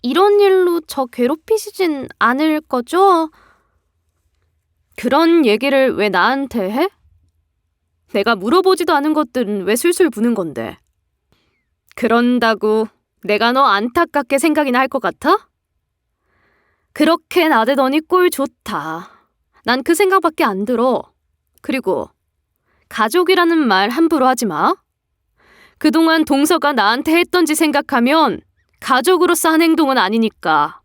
이런 일로 저 괴롭히시진 않을 거죠? 그런 얘기를 왜 나한테 해? 내가 물어보지도 않은 것들은 왜 술술 부는 건데? 그런다고 내가 너 안타깝게 생각이나 할 것 같아? 그렇게 나대더니 꼴 좋다. 난 그 생각밖에 안 들어. 그리고 가족이라는 말 함부로 하지 마. 그동안 동서가 나한테 했던 짓 생각하면 가족으로서 한 행동은 아니니까.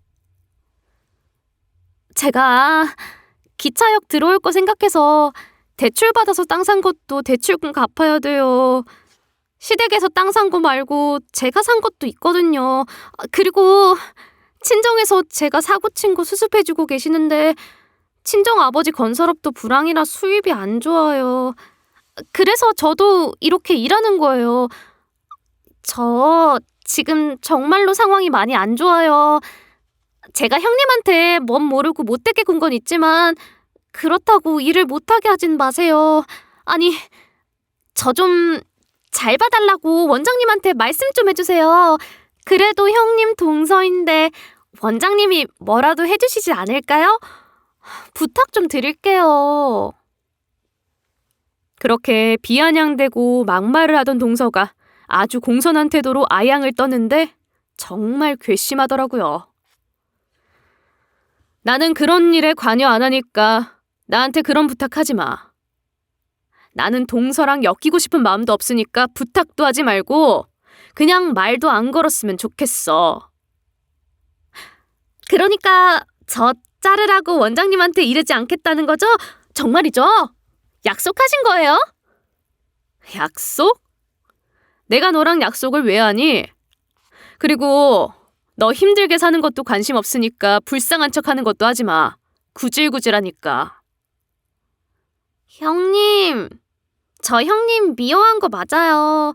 제가 기차역 들어올 거 생각해서 대출 받아서 땅 산 것도 대출금 갚아야 돼요. 시댁에서 땅 산 거 말고 제가 산 것도 있거든요. 그리고 친정에서 제가 사고 친 거 수습해주고 계시는데 친정 아버지 건설업도 불황이라 수입이 안 좋아요. 그래서 저도 이렇게 일하는 거예요. 저 지금 정말로 상황이 많이 안 좋아요. 제가 형님한테 멋 모르고 못되게 군 건 있지만 그렇다고 일을 못하게 하진 마세요. 아니, 저 좀 잘 봐달라고 원장님한테 말씀 좀 해주세요. 그래도 형님 동서인데 원장님이 뭐라도 해주시지 않을까요? 부탁 좀 드릴게요. 그렇게 비아냥대고 막말을 하던 동서가 아주 공손한 태도로 아양을 떠는데 정말 괘씸하더라고요. 나는 그런 일에 관여 안 하니까 나한테 그런 부탁하지 마. 나는 동서랑 엮이고 싶은 마음도 없으니까 부탁도 하지 말고 그냥 말도 안 걸었으면 좋겠어. 그러니까 저 자르라고 원장님한테 이르지 않겠다는 거죠? 정말이죠? 약속하신 거예요? 약속? 내가 너랑 약속을 왜 하니? 그리고 너 힘들게 사는 것도 관심 없으니까 불쌍한 척하는 것도 하지 마. 구질구질하니까. 형님, 저 형님 미워한 거 맞아요.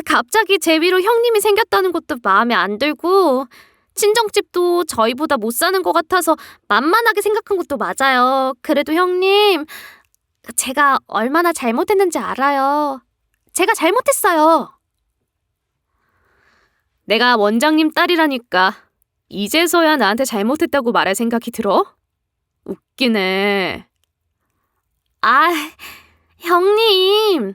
갑자기 제 위로 형님이 생겼다는 것도 마음에 안 들고 친정집도 저희보다 못 사는 것 같아서 만만하게 생각한 것도 맞아요. 그래도 형님, 제가 얼마나 잘못했는지 알아요. 제가 잘못했어요. 내가 원장님 딸이라니까 이제서야 나한테 잘못했다고 말할 생각이 들어? 웃기네. 아, 형님.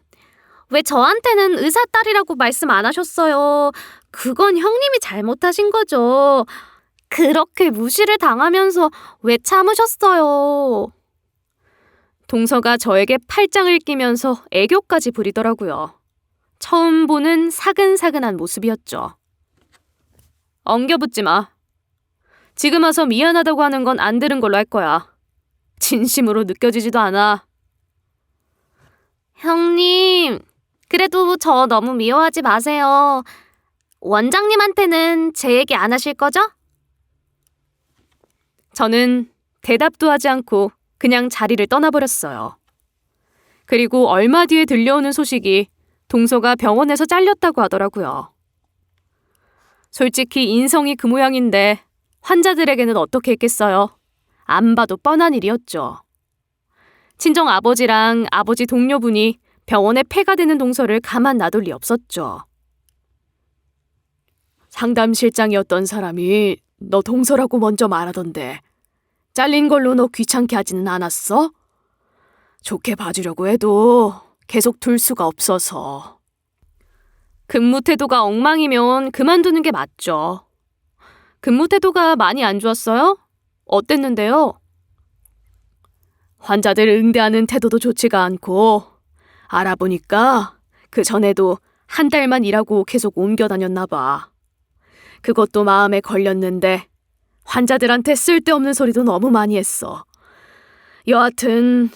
왜 저한테는 의사 딸이라고 말씀 안 하셨어요? 그건 형님이 잘못하신 거죠. 그렇게 무시를 당하면서 왜 참으셨어요? 동서가 저에게 팔짱을 끼면서 애교까지 부리더라고요. 처음 보는 사근사근한 모습이었죠. 엉겨붙지 마. 지금 와서 미안하다고 하는 건 안 들은 걸로 할 거야. 진심으로 느껴지지도 않아. 형님, 그래도 저 너무 미워하지 마세요. 원장님한테는 제 얘기 안 하실 거죠? 저는 대답도 하지 않고 그냥 자리를 떠나버렸어요. 그리고 얼마 뒤에 들려오는 소식이 동서가 병원에서 잘렸다고 하더라고요. 솔직히 인성이 그 모양인데 환자들에게는 어떻게 했겠어요? 안 봐도 뻔한 일이었죠. 친정 아버지랑 아버지 동료분이 병원에 폐가 되는 동서를 가만 놔둘 리 없었죠. 상담실장이었던 사람이 너 동서라고 먼저 말하던데 잘린 걸로 너 귀찮게 하지는 않았어? 좋게 봐주려고 해도 계속 둘 수가 없어서. 근무 태도가 엉망이면 그만두는 게 맞죠. 근무 태도가 많이 안 좋았어요? 어땠는데요? 환자들 응대하는 태도도 좋지가 않고 알아보니까 그 전에도 한 달만 일하고 계속 옮겨 다녔나 봐. 그것도 마음에 걸렸는데 환자들한테 쓸데없는 소리도 너무 많이 했어. 여하튼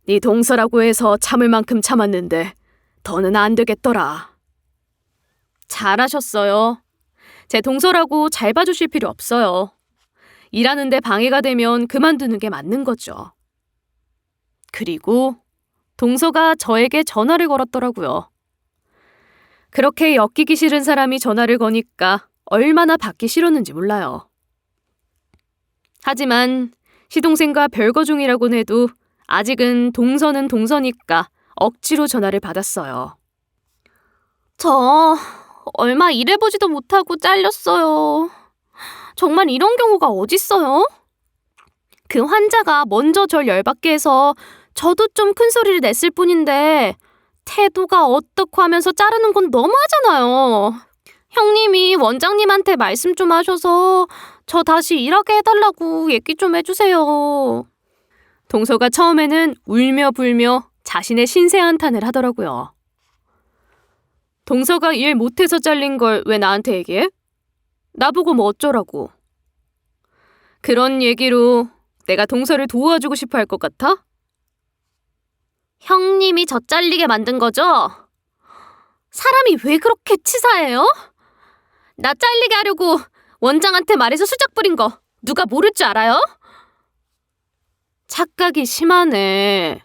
네 동서라고 해서 참을 만큼 참았는데 더는 안 되겠더라. 잘하셨어요. 제 동서라고 잘 봐주실 필요 없어요. 일하는데 방해가 되면 그만두는 게 맞는 거죠. 그리고 동서가 저에게 전화를 걸었더라고요. 그렇게 엮이기 싫은 사람이 전화를 거니까 얼마나 받기 싫었는지 몰라요. 하지만 시동생과 별거 중이라고는 해도 아직은 동서는 동서니까 억지로 전화를 받았어요. 저 얼마 일해보지도 못하고 잘렸어요. 정말 이런 경우가 어딨어요? 그 환자가 먼저 절 열받게 해서 저도 좀 큰 소리를 냈을 뿐인데 태도가 어떻고 하면서 자르는 건 너무하잖아요. 형님이 원장님한테 말씀 좀 하셔서 저 다시 일하게 해달라고 얘기 좀 해주세요. 동서가 처음에는 울며 불며 자신의 신세한탄을 하더라고요. 동서가 일 못해서 잘린 걸 왜 나한테 얘기해? 나보고 뭐 어쩌라고. 그런 얘기로 내가 동서를 도와주고 싶어 할 것 같아? 형님이 저 잘리게 만든 거죠? 사람이 왜 그렇게 치사해요? 나 잘리게 하려고 원장한테 말해서 수작 부린 거 누가 모를 줄 알아요? 착각이 심하네.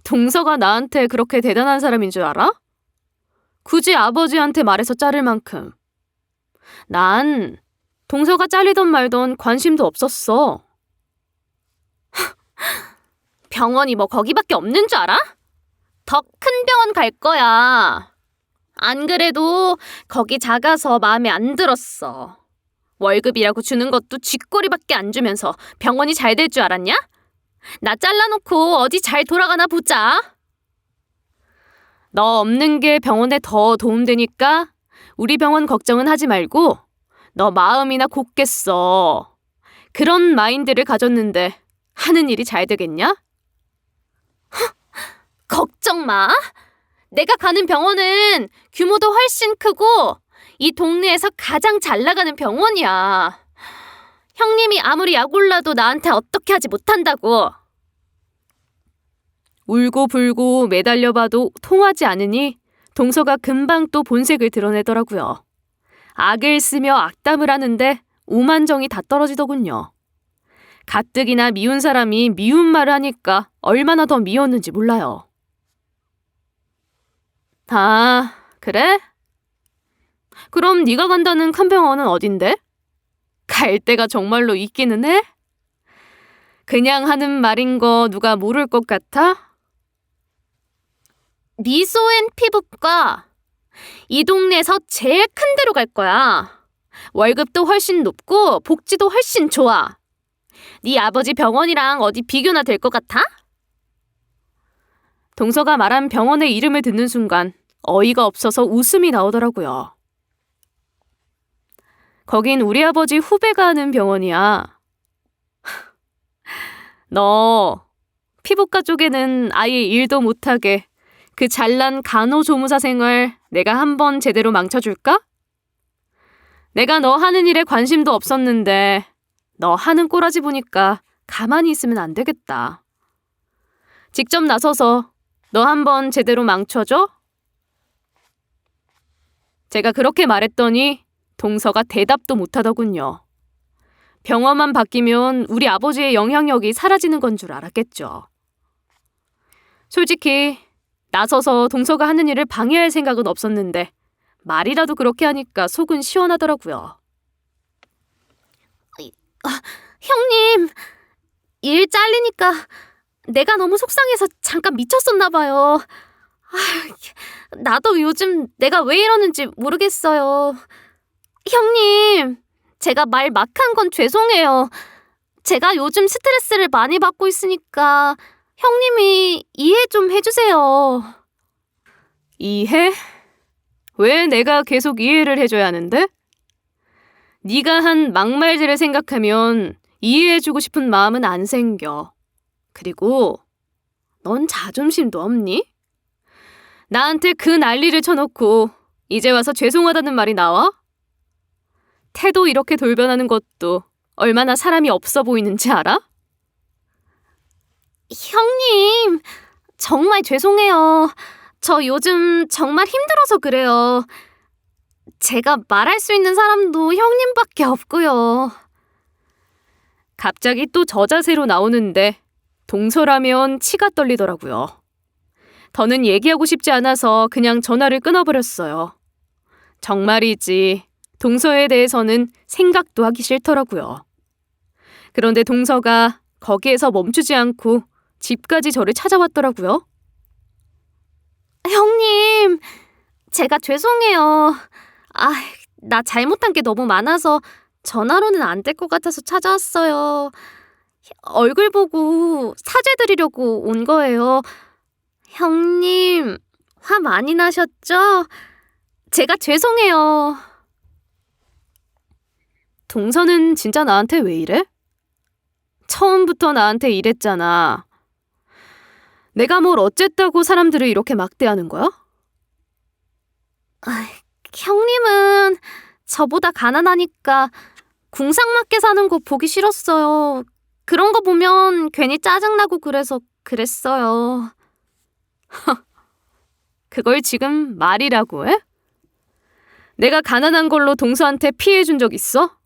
동서가 나한테 그렇게 대단한 사람인 줄 알아? 굳이 아버지한테 말해서 자를 만큼. 난 동서가 잘리던 말던 관심도 없었어. 병원이 뭐 거기밖에 없는 줄 알아? 더 큰 병원 갈 거야. 안 그래도 거기 작아서 마음에 안 들었어. 월급이라고 주는 것도 쥐꼬리밖에 안 주면서 병원이 잘 될 줄 알았냐? 나 잘라놓고 어디 잘 돌아가나 보자. 너 없는 게 병원에 더 도움되니까 우리 병원 걱정은 하지 말고 너 마음이나 곧게 써. 그런 마인드를 가졌는데 하는 일이 잘 되겠냐? 걱정 마. 내가 가는 병원은 규모도 훨씬 크고 이 동네에서 가장 잘 나가는 병원이야. 형님이 아무리 약 올라도 나한테 어떻게 하지 못한다고. 울고 불고 매달려봐도 통하지 않으니 동서가 금방 또 본색을 드러내더라고요. 악을 쓰며 악담을 하는데 오만정이 다 떨어지더군요. 가뜩이나 미운 사람이 미운 말을 하니까 얼마나 더 미웠는지 몰라요. 아, 그래? 그럼 네가 간다는 큰 병원은 어딘데? 갈 데가 정말로 있기는 해? 그냥 하는 말인 거 누가 모를 것 같아? 미소앤 피부과. 이 동네에서 제일 큰 데로 갈 거야. 월급도 훨씬 높고 복지도 훨씬 좋아. 네 아버지 병원이랑 어디 비교나 될 것 같아? 동서가 말한 병원의 이름을 듣는 순간 어이가 없어서 웃음이 나오더라고요. 거긴 우리 아버지 후배가 하는 병원이야. 너 피부과 쪽에는 아예 일도 못하게 그 잘난 간호조무사 생활 내가 한번 제대로 망쳐줄까? 내가 너 하는 일에 관심도 없었는데 너 하는 꼬라지 보니까 가만히 있으면 안 되겠다. 직접 나서서 너 한번 제대로 망쳐줘? 제가 그렇게 말했더니 동서가 대답도 못하더군요. 병원만 바뀌면 우리 아버지의 영향력이 사라지는 건 줄 알았겠죠. 솔직히 나서서 동서가 하는 일을 방해할 생각은 없었는데 말이라도 그렇게 하니까 속은 시원하더라고요. 형님, 일 잘리니까 내가 너무 속상해서 잠깐 미쳤었나 봐요. 나도 요즘 내가 왜 이러는지 모르겠어요. 형님, 제가 말 막 한 건 죄송해요. 제가 요즘 스트레스를 많이 받고 있으니까 형님이 이해 좀 해주세요. 이해? 왜 내가 계속 이해를 해줘야 하는데? 네가 한 막말들을 생각하면 이해해주고 싶은 마음은 안 생겨. 그리고 넌 자존심도 없니? 나한테 그 난리를 쳐놓고 이제 와서 죄송하다는 말이 나와? 태도 이렇게 돌변하는 것도 얼마나 사람이 없어 보이는지 알아? 형님, 정말 죄송해요. 저 요즘 정말 힘들어서 그래요. 제가 말할 수 있는 사람도 형님밖에 없고요. 갑자기 또 저 자세로 나오는데 동서라면 치가 떨리더라고요. 더는 얘기하고 싶지 않아서 그냥 전화를 끊어버렸어요. 정말이지 동서에 대해서는 생각도 하기 싫더라고요. 그런데 동서가 거기에서 멈추지 않고 집까지 저를 찾아왔더라고요. 형님, 제가 죄송해요. 나 잘못한 게 너무 많아서 전화로는 안 될 것 같아서 찾아왔어요. 얼굴 보고 사죄드리려고 온 거예요. 형님, 화 많이 나셨죠? 제가 죄송해요. 동서는 진짜 나한테 왜 이래? 처음부터 나한테 이랬잖아. 내가 뭘 어쨌다고 사람들을 이렇게 막대하는 거야? 형님은 저보다 가난하니까 궁상맞게 사는 거 보기 싫었어요. 그런 거 보면 괜히 짜증나고 그래서 그랬어요. 그걸 지금 말이라고 해? 내가 가난한 걸로 동서한테 피해 준 적 있어?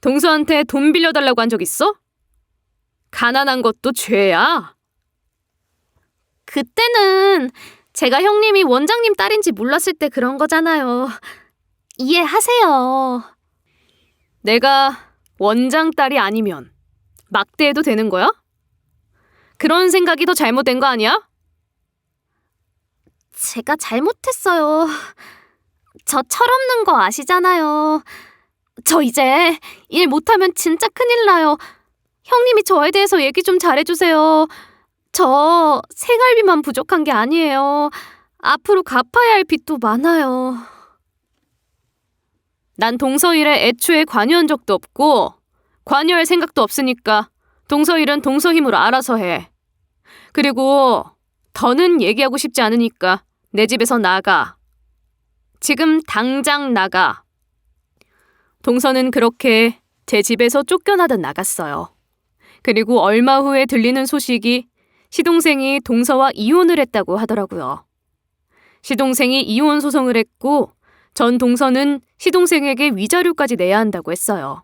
동서한테 돈 빌려달라고 한 적 있어? 가난한 것도 죄야. 그때는 제가 형님이 원장님 딸인지 몰랐을 때 그런 거잖아요. 이해하세요. 내가 원장 딸이 아니면 막대해도 되는 거야? 그런 생각이 더 잘못된 거 아니야? 제가 잘못했어요. 저 철없는 거 아시잖아요. 저 이제 일 못하면 진짜 큰일 나요. 형님이 저에 대해서 얘기 좀 잘해주세요. 저 생활비만 부족한 게 아니에요. 앞으로 갚아야 할 빚도 많아요. 난 동서 일에 애초에 관여한 적도 없고 관여할 생각도 없으니까 동서 일은 동서 힘으로 알아서 해. 그리고 더는 얘기하고 싶지 않으니까 내 집에서 나가. 지금 당장 나가. 동서는 그렇게 제 집에서 쫓겨나듯 나갔어요. 그리고 얼마 후에 들리는 소식이 시동생이 동서와 이혼을 했다고 하더라고요. 시동생이 이혼 소송을 했고 전 동서는 시동생에게 위자료까지 내야 한다고 했어요.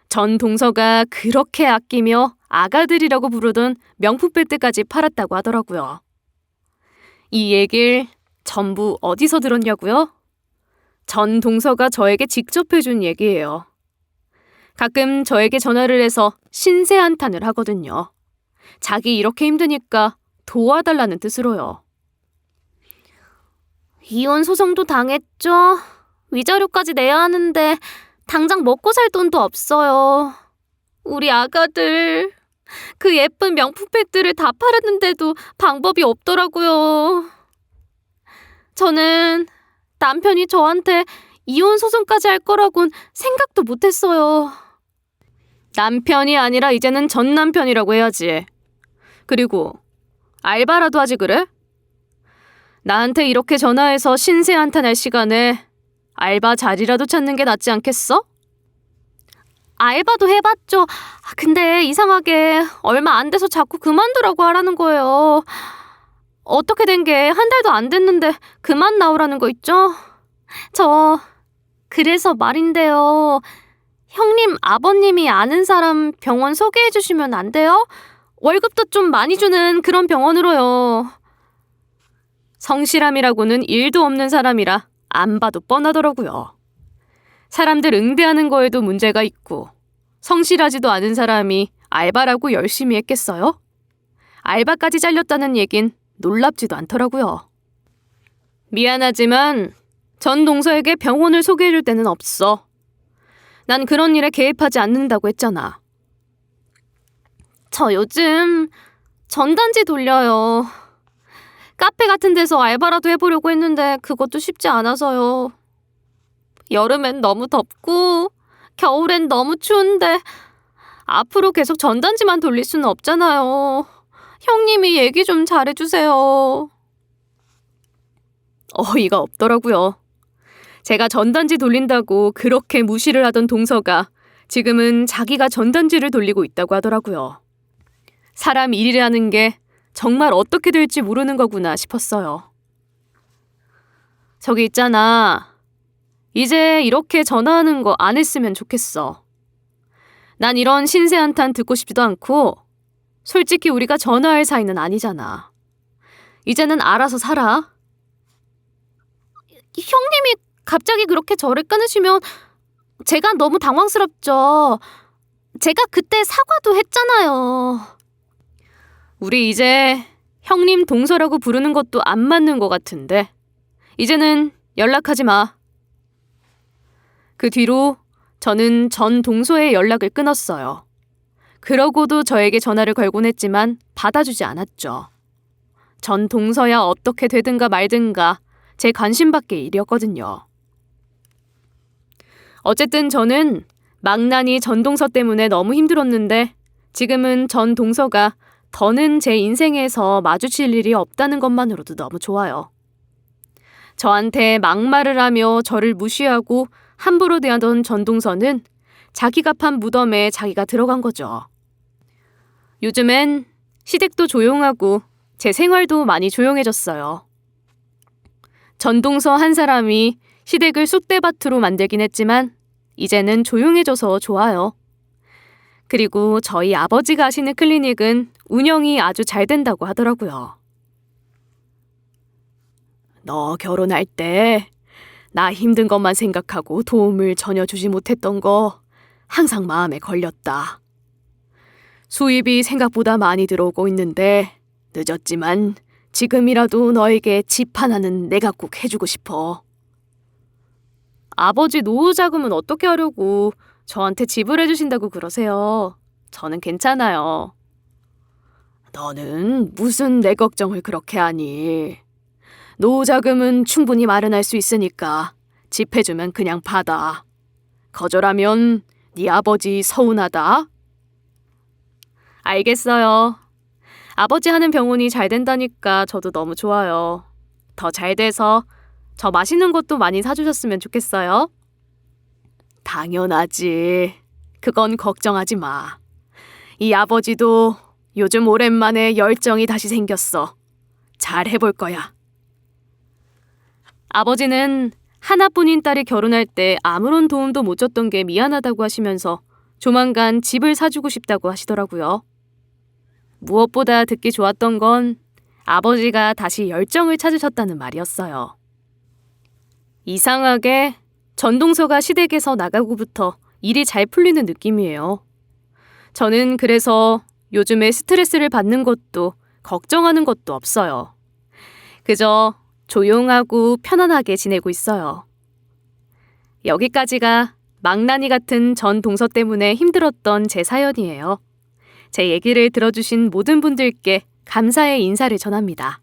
전 동서가 그렇게 아끼며 아가들이라고 부르던 명품 배트까지 팔았다고 하더라고요. 이 얘길 전부 어디서 들었냐고요? 전 동서가 저에게 직접 해준 얘기예요. 가끔 저에게 전화를 해서 신세 한탄을 하거든요. 자기 이렇게 힘드니까 도와달라는 뜻으로요. 이혼 소송도 당했죠. 위자료까지 내야 하는데 당장 먹고 살 돈도 없어요. 우리 아가들 그 예쁜 명품백들을 다 팔았는데도 방법이 없더라고요. 저는 남편이 저한테 이혼 소송까지 할 거라곤 생각도 못했어요. 남편이 아니라 이제는 전 남편이라고 해야지. 그리고 알바라도 하지 그래? 나한테 이렇게 전화해서 신세 한탄할 시간에 알바 자리라도 찾는 게 낫지 않겠어? 알바도 해봤죠. 근데 이상하게 얼마 안 돼서 자꾸 그만두라고 하라는 거예요. 어떻게 된 게 한 달도 안 됐는데 그만 나오라는 거 있죠? 저 그래서 말인데요. 형님 아버님이 아는 사람 병원 소개해 주시면 안 돼요? 월급도 좀 많이 주는 그런 병원으로요. 성실함이라고는 일도 없는 사람이라 안 봐도 뻔하더라고요. 사람들 응대하는 거에도 문제가 있고 성실하지도 않은 사람이 알바라고 열심히 했겠어요? 알바까지 잘렸다는 얘긴 놀랍지도 않더라고요. 미안하지만 전 동서에게 병원을 소개해줄 때는 없어. 난 그런 일에 개입하지 않는다고 했잖아. 저 요즘 전단지 돌려요. 카페 같은 데서 알바라도 해보려고 했는데 그것도 쉽지 않아서요. 여름엔 너무 덥고 겨울엔 너무 추운데 앞으로 계속 전단지만 돌릴 수는 없잖아요. 형님이 얘기 좀 잘해주세요. 어이가 없더라고요. 제가 전단지 돌린다고 그렇게 무시를 하던 동서가 지금은 자기가 전단지를 돌리고 있다고 하더라고요. 사람 일이라는 게 정말 어떻게 될지 모르는 거구나 싶었어요. 저기 있잖아. 이제 이렇게 전화하는 거 안 했으면 좋겠어. 난 이런 신세 한탄 듣고 싶지도 않고 솔직히 우리가 전화할 사이는 아니잖아. 이제는 알아서 살아. 형님이 갑자기 그렇게 저를 끊으시면 제가 너무 당황스럽죠. 제가 그때 사과도 했잖아요. 우리 이제 형님 동서라고 부르는 것도 안 맞는 것 같은데 이제는 연락하지 마. 그 뒤로 저는 전 동서의 연락을 끊었어요. 그러고도 저에게 전화를 걸곤 했지만 받아주지 않았죠. 전 동서야 어떻게 되든가 말든가 제 관심 밖의 일이었거든요. 어쨌든 저는 망나니 전동서 때문에 너무 힘들었는데 지금은 전 동서가 더는 제 인생에서 마주칠 일이 없다는 것만으로도 너무 좋아요. 저한테 막말을 하며 저를 무시하고 함부로 대하던 전동서는 자기가 판 무덤에 자기가 들어간 거죠. 요즘엔 시댁도 조용하고 제 생활도 많이 조용해졌어요. 전동서 한 사람이 시댁을 쑥대밭으로 만들긴 했지만 이제는 조용해져서 좋아요. 그리고 저희 아버지가 하시는 클리닉은 운영이 아주 잘 된다고 하더라고요. 너 결혼할 때 나 힘든 것만 생각하고 도움을 전혀 주지 못했던 거 항상 마음에 걸렸다. 수입이 생각보다 많이 들어오고 있는데 늦었지만 지금이라도 너에게 집 하나는 내가 꼭 해주고 싶어. 아버지 노후 자금은 어떻게 하려고 저한테 집을 해주신다고 그러세요. 저는 괜찮아요. 너는 무슨 내 걱정을 그렇게 하니? 노후 자금은 충분히 마련할 수 있으니까 집 해주면 그냥 받아. 거절하면 네 아버지 서운하다. 알겠어요. 아버지 하는 병원이 잘 된다니까 저도 너무 좋아요. 더 잘 돼서 저 맛있는 것도 많이 사주셨으면 좋겠어요. 당연하지. 그건 걱정하지 마. 이 아버지도 요즘 오랜만에 열정이 다시 생겼어. 잘 해볼 거야. 아버지는 하나뿐인 딸이 결혼할 때 아무런 도움도 못 줬던 게 미안하다고 하시면서 조만간 집을 사주고 싶다고 하시더라고요. 무엇보다 듣기 좋았던 건 아버지가 다시 열정을 찾으셨다는 말이었어요. 이상하게 전동서가 시댁에서 나가고부터 일이 잘 풀리는 느낌이에요. 저는 그래서 요즘에 스트레스를 받는 것도 걱정하는 것도 없어요. 그저 조용하고 편안하게 지내고 있어요. 여기까지가 망나니 같은 전 동서 때문에 힘들었던 제 사연이에요. 제 얘기를 들어주신 모든 분들께 감사의 인사를 전합니다.